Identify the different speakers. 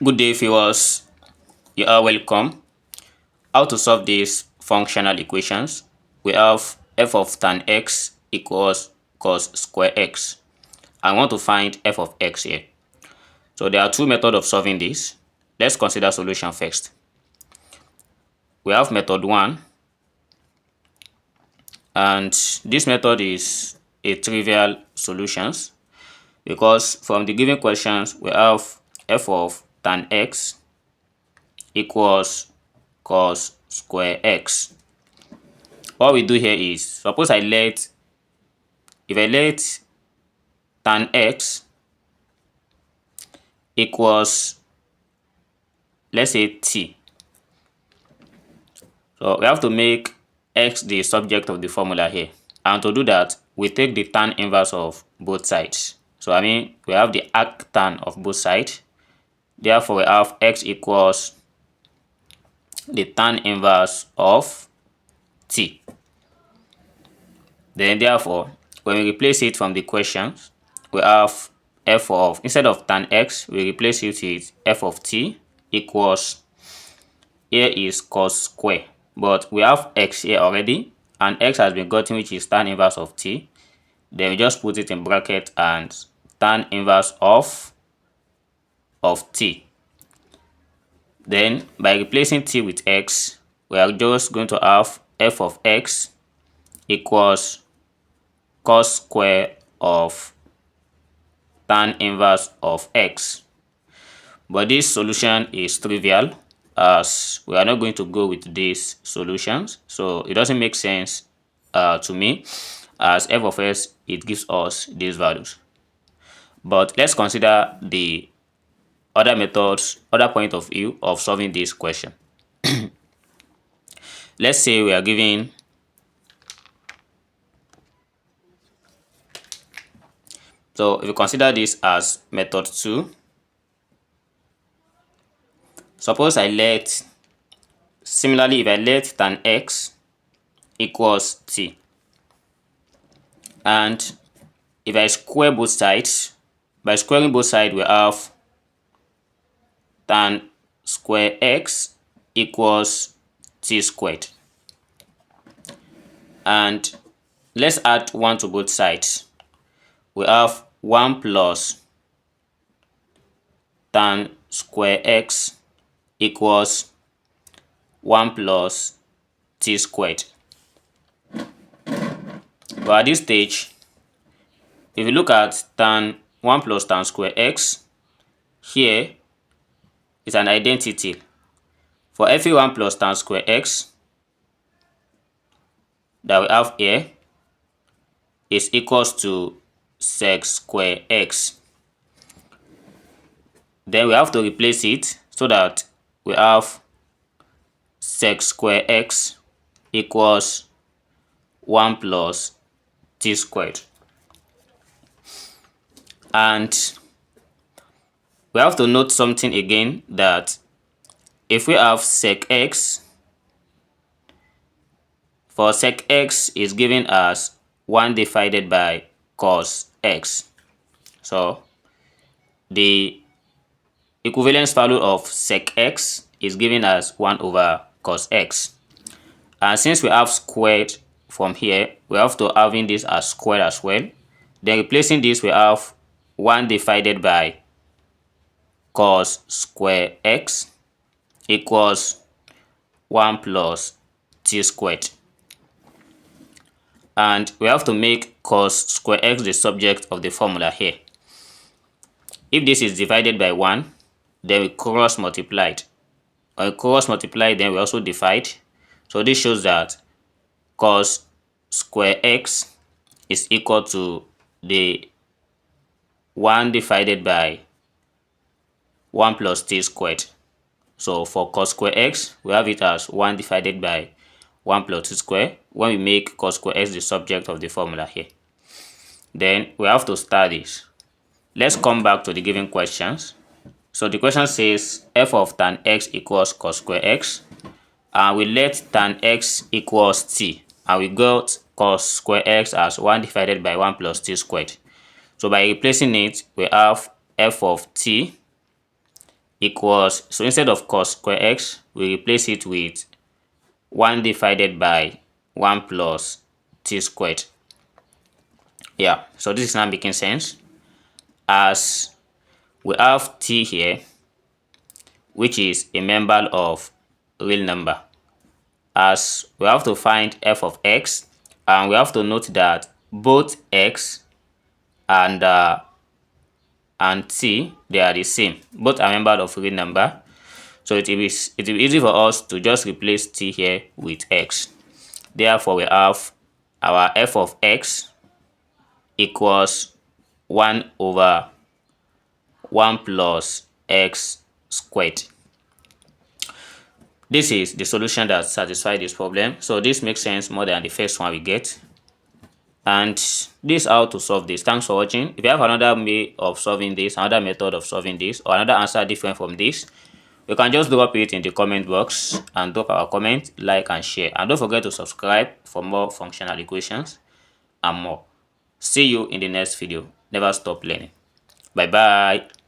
Speaker 1: Good day, viewers. You are welcome. How to solve these functional equations? We have f of tan x equals cos square x. I want to find f of x here. So there are two methods of solving this. Let's consider solution first. We have method 1, and this method is a trivial solutions because from the given questions we have f of tan x equals cos square x. What we do here is, suppose if I let tan x equals, let's say, t. So we have to make x the subject of the formula here. And to do that, we take the tan inverse of both sides. So I mean, we have the arctan of both sides. Therefore, we have x equals the tan inverse of t. Then therefore, when we replace it from the questions, we have f of, instead of tan x, we replace it with f of t equals, here is cos square, but we have x here already, and x has been gotten, which is tan inverse of t. Then we just put it in bracket and tan inverse of t. Then by replacing t with x, we are just going to have f of x equals cos square of tan inverse of x. But this solution is trivial, as we are not going to go with these solutions, so it doesn't make sense to me, as f of x, it gives us these values. But let's consider the other methods, other point of view of solving this question. Let's say we are given so if you consider this as method 2, suppose similarly, if I let tan x equals t, and if I square both sides, by squaring both sides, we have tan square x equals t squared. And let's add 1 to both sides. We have 1 plus tan square x equals 1 plus t squared. But at this stage, if you look at 1 plus tan square x, here is an identity. For every 1 plus tan square x that we have here is equals to sec square x. Then we have to replace it so that we have sec square x equals 1 plus t squared. And we have to note something again, that if we have sec x, for sec x is given as 1 divided by cos x. So the equivalence value of sec x is given as 1 over cos x. And since we have squared from here, we have to having this as squared as well. Then replacing this, we have 1 divided by cos square x equals 1 plus t squared. And we have to make cos square x the subject of the formula here. If this is divided by 1, then we cross multiplied. When we cross multiply, then we also divide. So this shows that cos square x is equal to the 1 divided by 1 plus t squared. So for cos square x, we have it as 1 divided by 1 plus t squared when we make cos square x the subject of the formula here. Then we have to start this. Let's come back to the given questions. So the question says f of tan x equals cos square x, and we let tan x equals t, and we got cos square x as 1 divided by 1 plus t squared. So by replacing it, we have f of t equals, so instead of cos square x, we replace it with 1 divided by 1 plus t squared. Yeah, so this is now making sense, as we have t here, which is a member of real number, as we have to find f of x, and we have to note that both x and t, they are the same. Both are member of real number, so it will be easy for us to just replace t here with x. Therefore, we have our f of x equals 1 over 1 plus x squared. This is the solution that satisfies this problem. So this makes sense more than the first one we get. And this is how to solve this. Thanks for watching. If you have another way of solving this, another method of solving this, or another answer different from this, you can just drop it in the comment box and drop our comment, like and share. And don't forget to subscribe for more functional equations and more. See you in the next video. Never stop learning. Bye bye.